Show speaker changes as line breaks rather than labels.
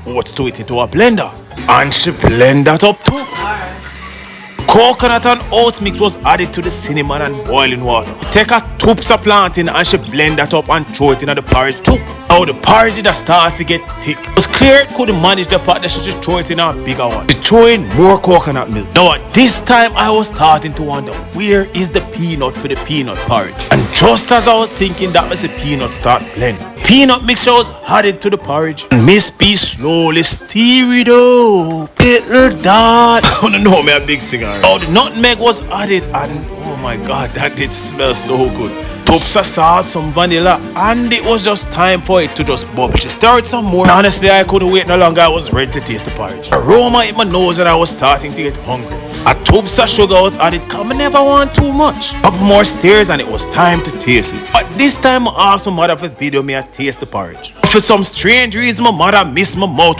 oats to it into a blender. And she blend that up too. Coconut and oats mix was added to the cinnamon and boiling water. Take a tubs of plantain and she blend that up and throw it in the porridge too. Now the porridge did start to get thick. It was clear it couldn't manage the pot that she should throw it in a bigger one. She throw in more coconut milk. Now at this time I was starting to wonder, where is the peanut for the peanut porridge? And just as I was thinking that was the peanut start blend. Peanut mixture was added to the porridge. And Miss B slowly stir it up. Little dot. I don't know, me a big singer. Oh, the nutmeg was added and oh my god, that did smell so good. Tubs of salt, some vanilla, and it was just time for it to just bubble. She stirred some more. And honestly, I couldn't wait no longer. I was ready to taste the porridge. Aroma in my nose and I was starting to get hungry. A tubs of sugar was added. Come, I never want too much. Up more stairs and it was time to taste it. But this time I asked my mother for video me to taste the porridge. For some strange reason, my mother missed my mouth